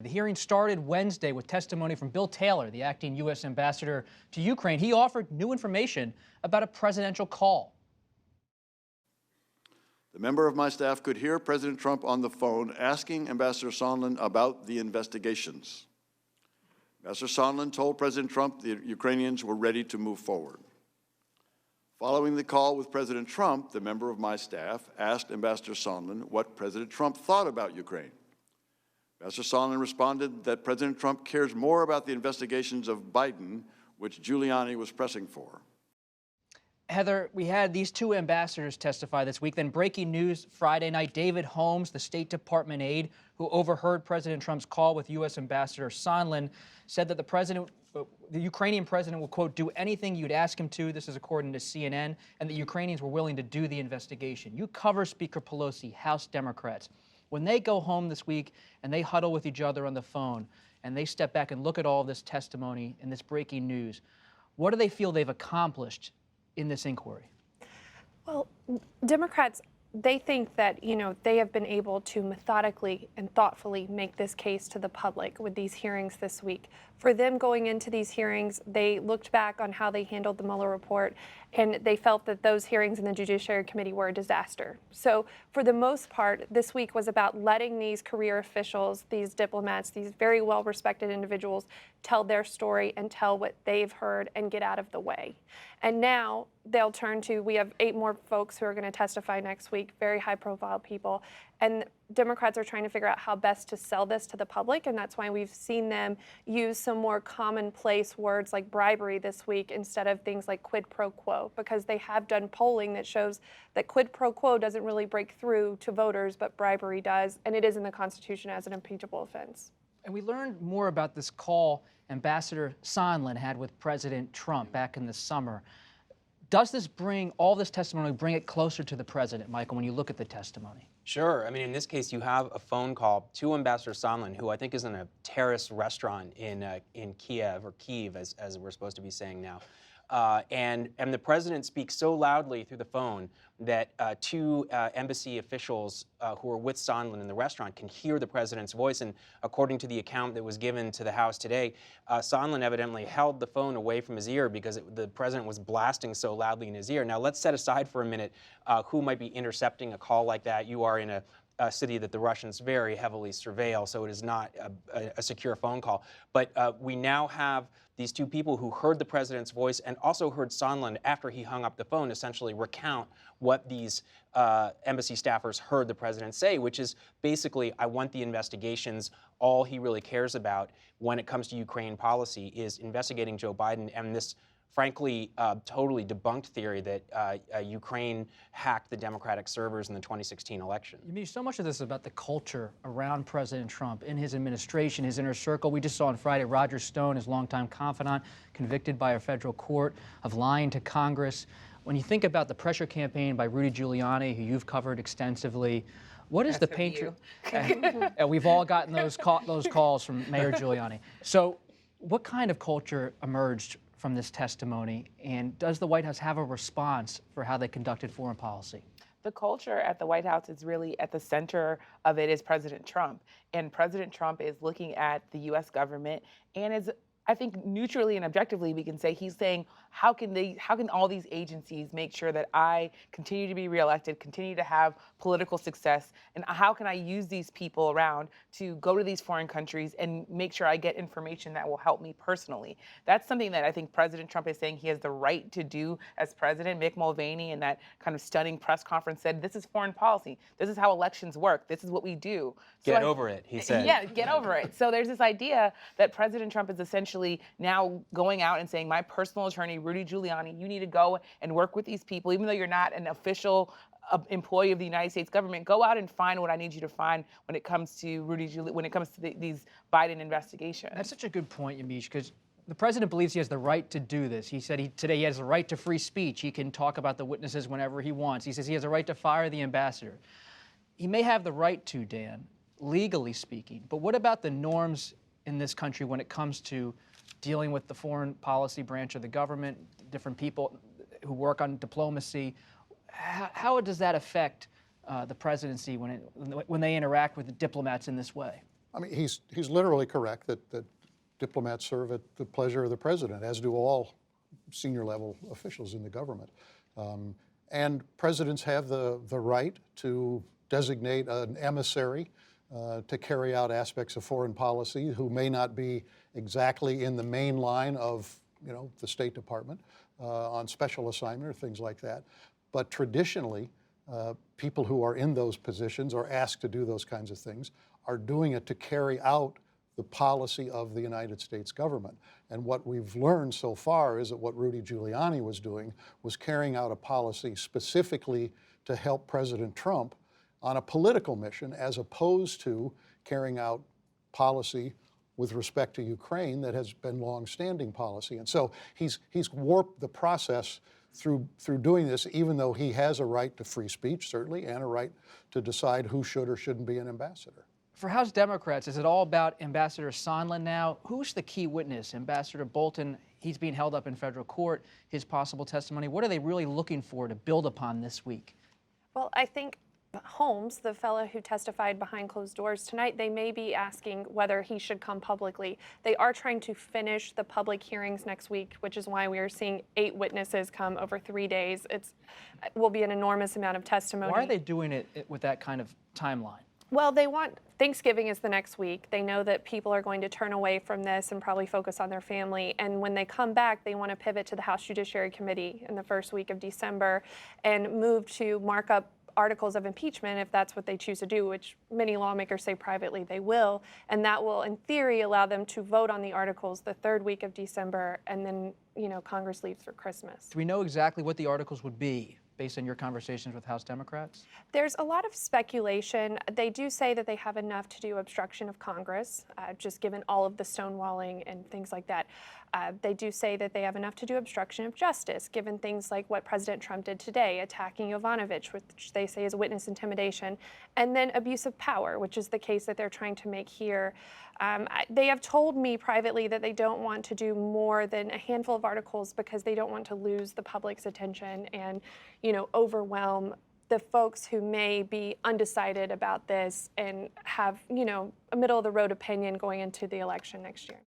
The hearing started Wednesday with testimony from Bill Taylor, the acting U.S. ambassador to Ukraine. He offered new information about a presidential call. The member of my staff could hear President Trump on the phone asking Ambassador Sandlin about the investigations. Ambassador Sandlin told President Trump the Ukrainians were ready to move forward. Following the call with President Trump, the member of my staff asked Ambassador Sandlin what President Trump thought about Ukraine. Ambassador Sandlin responded that President Trump cares more about the investigations of Biden, which Giuliani was pressing for. Heather, we had these two ambassadors testify this week. Then breaking news Friday night, David Holmes, the State Department aide who overheard President Trump's call with U.S. Ambassador Sandlin, said that the Ukrainian president will, quote, do anything you'd ask him to, this is according to CNN, and the Ukrainians were willing to do the investigation. You cover Speaker Pelosi, House Democrats. When they go home this week and they huddle with each other on the phone and they step back and look at all this testimony and this breaking news, what do they feel they've accomplished in this inquiry? Well, Democrats, they think that, they have been able to methodically and thoughtfully make this case to the public with these hearings this week. For them going into these hearings, they looked back on how they handled the Mueller report, and they felt that those hearings in the Judiciary Committee were a disaster. So for the most part, this week was about letting these career officials, these diplomats, these very well-respected individuals tell their story and tell what they've heard and get out of the way. And now they'll turn to, we have 8 more folks who are going to testify next week, very high-profile people. And Democrats are trying to figure out how best to sell this to the public, and that's why we've seen them use some more commonplace words like bribery this week instead of things like quid pro quo, because they have done polling that shows that quid pro quo doesn't really break through to voters, but bribery does, and it is in the Constitution as an impeachable offense. And we learned more about this call Ambassador Sandlin had with President Trump back in the summer. Does this all this testimony bring it closer to the president, Michael, when you look at the testimony? Sure. I mean, in this case, you have a phone call to Ambassador Sandlin, who I think is in a terrace restaurant in Kiev, or Kyiv, as we're supposed to be saying now. And the president speaks so loudly through the phone that 2 embassy officials who are with Sandlin in the restaurant can hear the president's voice. And according to the account that was given to the House today, Sandlin evidently held the phone away from his ear because the president was blasting so loudly in his ear. Now, let's set aside for a minute who might be intercepting a call like that. You are in a city that the Russians very heavily surveil, so it is not a secure phone call. But we now have these 2 people who heard the president's voice and also heard Sandlin, after he hung up the phone, essentially recount what these embassy staffers heard the president say, which is basically, I want the investigations. All he really cares about when it comes to Ukraine policy is investigating Joe Biden and this, frankly, totally debunked theory that Ukraine hacked the Democratic servers in the 2016 election. You mean so much of this is about the culture around President Trump, in his administration, his inner circle. We just saw on Friday Roger Stone, his longtime confidant, convicted by a federal court of lying to Congress. When you think about the pressure campaign by Rudy Giuliani, who you've covered extensively, what is the painter? We've all gotten those calls from Mayor Giuliani. So what kind of culture emerged from this testimony, and does the White House have a response for how they conducted foreign policy? The culture at the White House is really at the center of it is President Trump. And President Trump is looking at the U.S. government and is, I think, neutrally and objectively, we can say, he's saying, how can all these agencies make sure that I continue to be reelected, continue to have political success, and how can I use these people around to go to these foreign countries and make sure I get information that will help me personally? That's something that I think President Trump is saying he has the right to do as president. Mick Mulvaney in that kind of stunning press conference said, this is foreign policy. This is how elections work. This is what we do. Get over it, he said. Yeah, get over it. So there's this idea that President Trump is essentially now going out and saying, my personal attorney, Rudy Giuliani, you need to go and work with these people, even though you're not an official employee of the United States government. Go out and find what I need you to find when it comes to these Biden investigations. That's such a good point, Yamiche, because the president believes he has the right to do this. He said today he has the right to free speech. He can talk about the witnesses whenever he wants. He says he has the right to fire the ambassador. He may have the right to, Dan, legally speaking, but what about the norms in this country when it comes to dealing with the foreign policy branch of the government, different people who work on diplomacy? How does that affect the presidency when they interact with the diplomats in this way? I mean, he's literally correct that diplomats serve at the pleasure of the president, as do all senior level officials in the government. And presidents have the right to designate an emissary to carry out aspects of foreign policy who may not be exactly in the main line of, the State Department on special assignment or things like that. But traditionally, people who are in those positions or asked to do those kinds of things are doing it to carry out the policy of the United States government. And what we've learned so far is that what Rudy Giuliani was doing was carrying out a policy specifically to help President Trump on a political mission, as opposed to carrying out policy with respect to Ukraine that has been long-standing policy. And so he's warped the process through doing this, even though he has a right to free speech, certainly, and a right to decide who should or shouldn't be an ambassador. For House Democrats, is it all about Ambassador Sondland now? Who's the key witness? Ambassador Bolton, he's being held up in federal court, his possible testimony. What are they really looking for to build upon this week? Well, I think Holmes, the fellow who testified behind closed doors tonight, they may be asking whether he should come publicly. They are trying to finish the public hearings next week, which is why we are seeing 8 witnesses come over 3 days. It will be an enormous amount of testimony. Why are they doing it with that kind of timeline? Well, Thanksgiving is the next week. They know that people are going to turn away from this and probably focus on their family. And when they come back, they want to pivot to the House Judiciary Committee in the first week of December and move to mark up articles of impeachment if that's what they choose to do, which many lawmakers say privately they will. And that will, in theory, allow them to vote on the articles the 3rd week of December, and then, Congress leaves for Christmas. Do we know exactly what the articles would be based on your conversations with House Democrats? There's a lot of speculation. They do say that they have enough to do obstruction of Congress, just given all of the stonewalling and things like that. They do say that they have enough to do obstruction of justice, given things like what President Trump did today, attacking Yovanovitch, which they say is witness intimidation, and then abuse of power, which is the case that they're trying to make here. They have told me privately that they don't want to do more than a handful of articles because they don't want to lose the public's attention and, overwhelm the folks who may be undecided about this and have, a middle-of-the-road opinion going into the election next year.